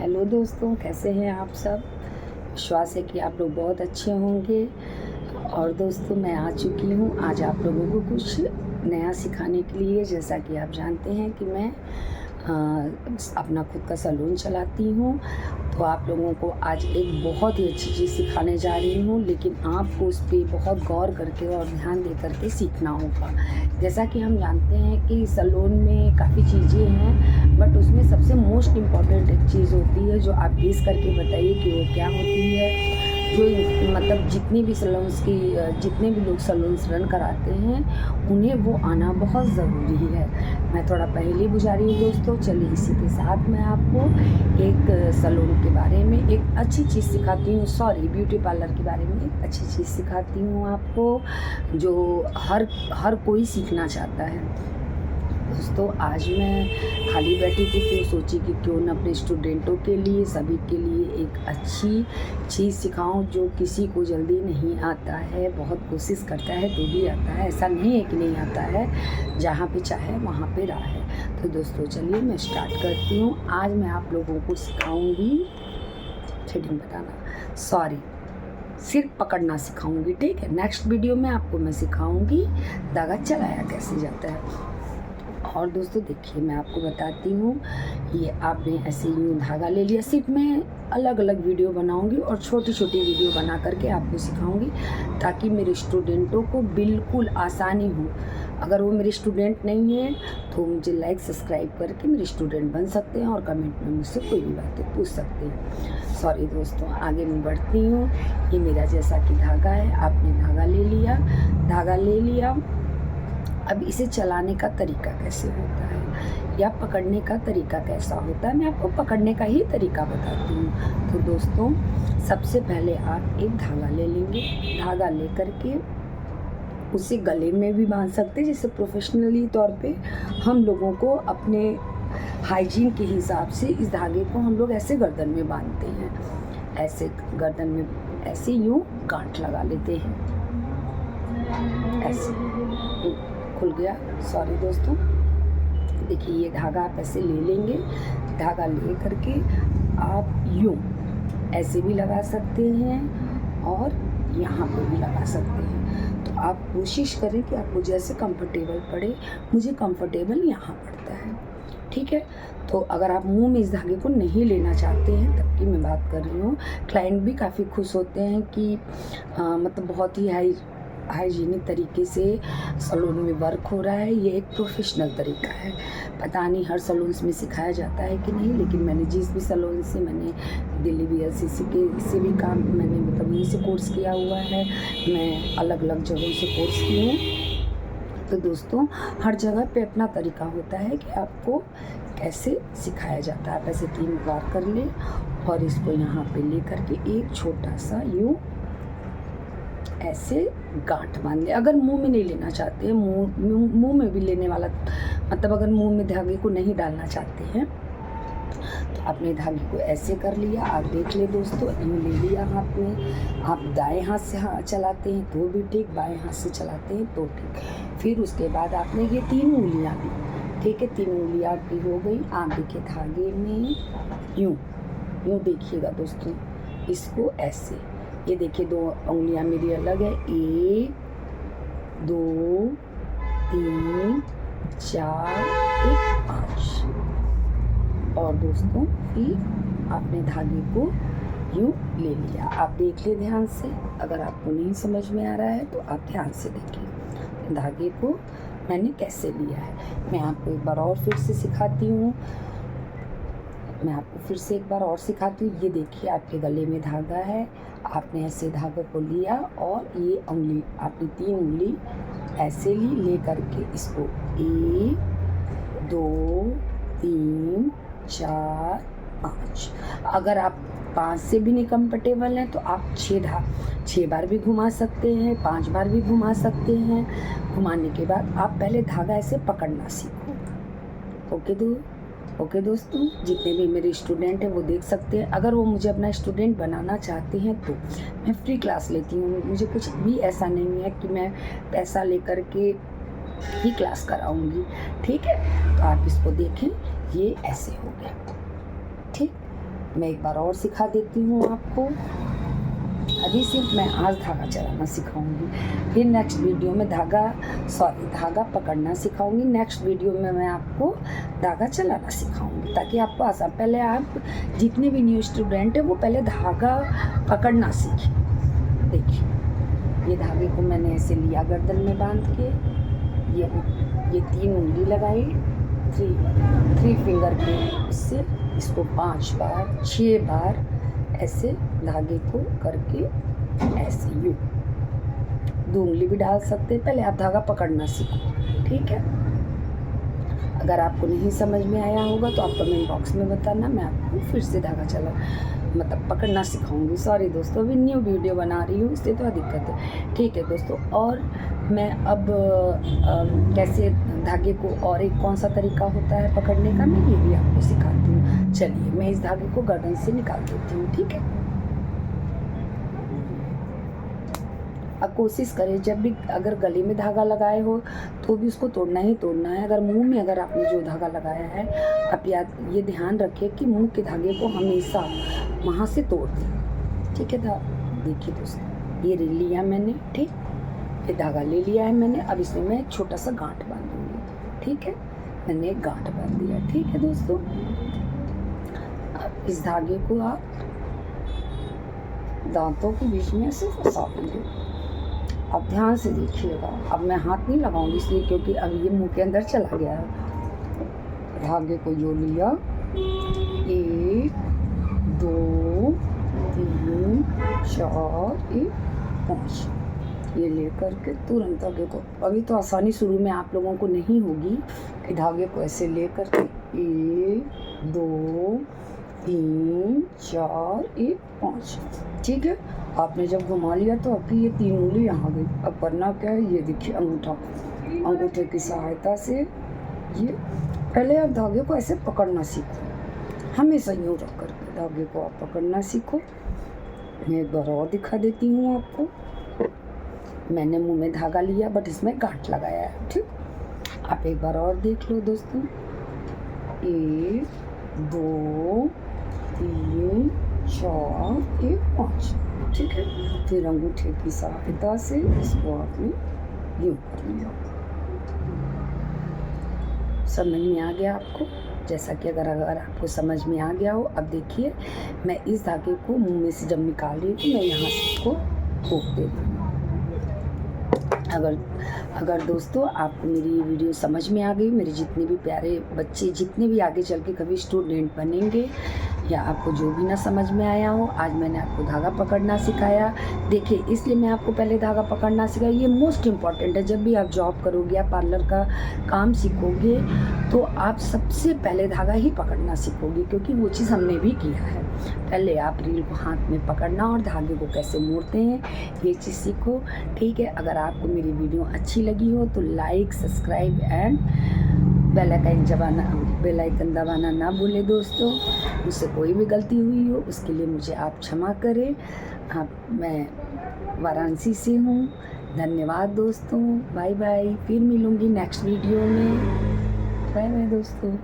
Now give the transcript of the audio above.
Hello दोस्तों, कैसे हैं आप सब। विश्वास है कि आप लोग बहुत अच्छे होंगे। और दोस्तों, मैं आ चुकी हूँ आज आप लोगों को कुछ नया सिखाने के लिए। जैसा कि आप जानते हैं कि मैं अपना खुद का सैलून चलाती हूँ, तो आप लोगों को आज एक बहुत ही अच्छी चीज़ सिखाने जा रही हूँ, लेकिन आपको उस पर बहुत गौर करके और ध्यान दे करके सीखना होगा। जैसा कि हम जानते हैं कि सैलून में काफ़ी चीज़ें हैं, बट उसमें सबसे मोस्ट इम्पॉर्टेंट एक चीज़ होती है, जो आप गेस करके बताइए कि वो क्या होती है। जो मतलब जितने भी लोग सैलून्स रन कराते हैं, उन्हें वो आना बहुत ज़रूरी है। मैं थोड़ा पहले बुझा रही हूँ दोस्तों। चलिए, इसी के साथ मैं आपको एक सैलून के बारे में एक अच्छी चीज़ सिखाती हूँ, ब्यूटी पार्लर के बारे में एक अच्छी चीज़ सिखाती हूँ आपको, जो हर कोई सीखना चाहता है। दोस्तों, आज मैं खाली बैठी थी तो सोची कि क्यों न अपने स्टूडेंटों के लिए, सभी के लिए एक अच्छी चीज़ सिखाऊं, जो किसी को जल्दी नहीं आता है। बहुत कोशिश करता है तो भी आता है, ऐसा नहीं है कि नहीं आता है। जहाँ पे चाहे वहाँ पे राह है। तो दोस्तों, चलिए मैं स्टार्ट करती हूँ। आज मैं आप लोगों को सिखाऊंगी थ्रेडिंग बताना, सिर्फ पकड़ना सिखाऊंगी, ठीक है। नेक्स्ट वीडियो में आपको मैं सिखाऊंगी धागा चलाया कैसे जाता है। और दोस्तों देखिए, मैं आपको बताती हूँ, ये आपने ऐसे यूँ धागा ले लिया। सिर्फ मैं अलग अलग वीडियो बनाऊंगी और छोटी छोटी वीडियो बना करके आपको सिखाऊंगी, ताकि मेरे स्टूडेंटों को बिल्कुल आसानी हो। अगर वो मेरे स्टूडेंट नहीं है तो मुझे लाइक सब्सक्राइब करके मेरे स्टूडेंट बन सकते हैं और कमेंट में मुझसे कोई भी बातें पूछ सकते हैं। दोस्तों, आगे मैं बढ़ती हूँ। ये मेरा जैसा कि धागा है, आपने धागा ले लिया। अब इसे चलाने का तरीका कैसे होता है या पकड़ने का तरीका कैसा होता है, मैं आपको पकड़ने का ही तरीका बताती हूँ। तो दोस्तों, सबसे पहले आप एक धागा ले लेंगे। धागा ले करके उसे गले में भी बांध सकते हैं, जैसे प्रोफेशनली तौर पे हम लोगों को अपने हाइजीन के हिसाब से इस धागे को हम लोग ऐसे गर्दन में बांधते हैं। ऐसे गर्दन में ऐसे यूँ गांठ लगा लेते हैं। ऐसे खुल गया। दोस्तों, देखिए, ये धागा आप ऐसे ले लेंगे। धागा ले करके आप यूँ ऐसे भी लगा सकते हैं और यहाँ पे भी लगा सकते हैं। तो आप कोशिश करें कि आपको जैसे कंफर्टेबल पड़े। मुझे कंफर्टेबल यहाँ पड़ता है, ठीक है। तो अगर आप मुंह में इस धागे को नहीं लेना चाहते हैं, तब की मैं बात कर रही हूँ। क्लाइंट भी काफ़ी खुश होते हैं कि मतलब बहुत ही हाइजीनिक तरीके से सैलून में वर्क हो रहा है। ये एक प्रोफेशनल तरीका है। पता नहीं हर सैलून्स में सिखाया जाता है कि नहीं, लेकिन मैंने जिस भी सैलून से, मैंने दिल्ली VLCC के से भी काम, मैंने मतलब वहीं से कोर्स किया हुआ है। मैं अलग अलग जगहों से कोर्स की हूँ। तो दोस्तों, हर जगह पे अपना तरीका होता है कि आपको कैसे सिखाया जाता है। आप ऐसे 3 बार कर लें और इसको यहाँ पे ले करके एक छोटा सा यूँ ऐसे गांठ बांध ले। अगर मुंह में नहीं लेना चाहते हैं, मुंह में भी लेने वाला, मतलब अगर मुंह में धागे को नहीं डालना चाहते हैं, तो आपने धागे को ऐसे कर लिया। आप देख ले दोस्तों, यूँ ले लिया हाथ में। आप दाएं हाथ से चलाते हैं तो भी ठीक, बाएं हाथ से चलाते हैं तो ठीक। फिर उसके बाद आपने ये 3 उंगलियाँ ली, ठीक है। 3 उंगलियाँ आपकी हो गई। आप देखिए, धागे में यूँ देखिएगा दोस्तों, इसको ऐसे, ये देखिए 2 उंगलियां मेरी अलग है। 1 2 3 4 1 5। और दोस्तों, फिर आपने धागे को यूँ ले लिया। आप देख ले ध्यान से। अगर आपको नहीं समझ में आ रहा है तो आप ध्यान से देखिए धागे को मैंने कैसे लिया है। मैं आपको एक बार और फिर से सिखाती हूँ। ये देखिए, आपके गले में धागा है। आपने ऐसे धागे को लिया और ये उंगली, आपने 3 उंगली ऐसे ले करके इसको 1 2 3 4 5। अगर आप 5 से भी नहीं कंफर्टेबल हैं तो आप 6 बार भी घुमा सकते हैं, 5 बार भी घुमा सकते हैं। घुमाने के बाद आप पहले धागा ऐसे पकड़ना सीखो। ओके दोस्तों, जितने भी मेरे स्टूडेंट हैं वो देख सकते हैं। अगर वो मुझे अपना स्टूडेंट बनाना चाहते हैं तो मैं फ्री क्लास लेती हूँ। मुझे कुछ भी ऐसा नहीं है कि मैं पैसा लेकर के ही क्लास कराऊंगी, ठीक है। तो आप इसको देखें, ये ऐसे हो गया, ठीक। मैं एक बार और सिखा देती हूँ आपको। अभी सिर्फ मैं आज धागा चलाना सिखाऊंगी, फिर नेक्स्ट वीडियो में धागा पकड़ना सिखाऊंगी। नेक्स्ट वीडियो में मैं आपको धागा चलाना सिखाऊंगी, ताकि आपको आसान, पहले आप जितने भी न्यू स्टूडेंट हैं वो पहले धागा पकड़ना सीखें। देखिए, ये धागे को मैंने ऐसे लिया गर्दन में बांध के, ये 3 उंगली लगाई, थ्री फिंगर के उससे इसको 5 बार 6 बार ऐसे धागे को करके ऐसे यूँ 2 उंगली भी डाल सकते हैं। पहले आप धागा पकड़ना सीखो, ठीक है। अगर आपको नहीं समझ में आया होगा तो आप कमेंट बॉक्स में बताना, मैं आपको फिर से धागा पकड़ना सिखाऊंगी। सॉरी दोस्तों, अभी न्यू वीडियो बना रही हूँ, इससे थोड़ा दिक्कत है, ठीक है दोस्तों। और मैं अब कैसे धागे को, और एक कौन सा तरीका होता है पकड़ने का, मैं ये भी आपको सिखाती हूँ। चलिए, मैं इस धागे को गर्दन से निकाल देती हूँ, ठीक है। अब कोशिश करें, जब भी अगर गले में धागा लगाए हो तो भी उसको तोड़ना ही तोड़ना है। अगर मुंह में अगर आपने जो धागा लगाया है, आप ये ध्यान रखें कि मुंह के धागे को हमेशा वहाँ से तोड़ दें, ठीक है। देखिए दोस्तों, ये लिया मैंने, ठीक, ये धागा ले लिया है मैंने। अब इसमें मैं एक छोटा सा गांठ बांधूंगी, ठीक है। मैंने एक गांठ बांध दिया, ठीक है दोस्तों। अब इस धागे को आप दांतों के बीच में ऐसे फंसा देंगे। अब ध्यान से देखिएगा, अब मैं हाथ नहीं लगाऊंगी इसलिए क्योंकि अब ये मुंह के अंदर चला गया है। धागे को जो लिया, 1 2 3 4 1 5, ये लेकर के तुरंत धागे को, अभी तो आसानी शुरू में आप लोगों को नहीं होगी, कि धागे को ऐसे लेकर के 1 2 3 4 1 5, ठीक है। आपने जब घुमा लिया तो आपकी ये 3 उंगली यहाँ गई। अब करना क्या है, ये देखिए अंगूठे की सहायता से ये पहले आप धागे को ऐसे पकड़ना सीखो, हमेशा यूँ रख करके धागे को आप पकड़ना सीखो। मैं एक बार और दिखा देती हूँ आपको। मैंने मुंह में धागा लिया, बट इसमें गांठ लगाया है, ठीक। आप एक बार और देख लो दोस्तों, 1 2 3 4 1 5, ठीक है। फिर अंगूठे की सहायता से इसको आपने यूँ कर लिया। समझ में आ गया आपको? जैसा कि अगर आपको समझ में आ गया हो, अब देखिए, मैं इस धागे को मुंह में से जब निकाल रही हूँ तो मैं यहाँ से इसको ठोक दे दूँ। अगर दोस्तों आपको मेरी ये वीडियो समझ में आ गई, मेरे जितने भी प्यारे बच्चे, जितने भी आगे चल के कभी स्टूडेंट बनेंगे, या आपको जो भी ना समझ में आया हो, आज मैंने आपको धागा पकड़ना सिखाया। देखिए, इसलिए मैं आपको पहले धागा पकड़ना सिखाया, ये मोस्ट इम्पॉर्टेंट है। जब भी आप जॉब करोगे या पार्लर का काम सीखोगे तो आप सबसे पहले धागा ही पकड़ना सीखोगे, क्योंकि वो चीज़ हमने भी किया है। पहले आप रील को हाथ में पकड़ना और धागे को कैसे मोड़ते हैं, ये चीज़ सीखो, ठीक है। अगर आपको मेरी वीडियो अच्छी लगी हो तो like, subscribe and bell icon दबाना ना भूलें दोस्तों। मुझसे कोई भी गलती हुई हो उसके लिए मुझे आप क्षमा करें। मैं वाराणसी से हूँ। धन्यवाद दोस्तों, बाय बाय। फिर मिलूँगी नेक्स्ट वीडियो में। बाय बाय दोस्तों।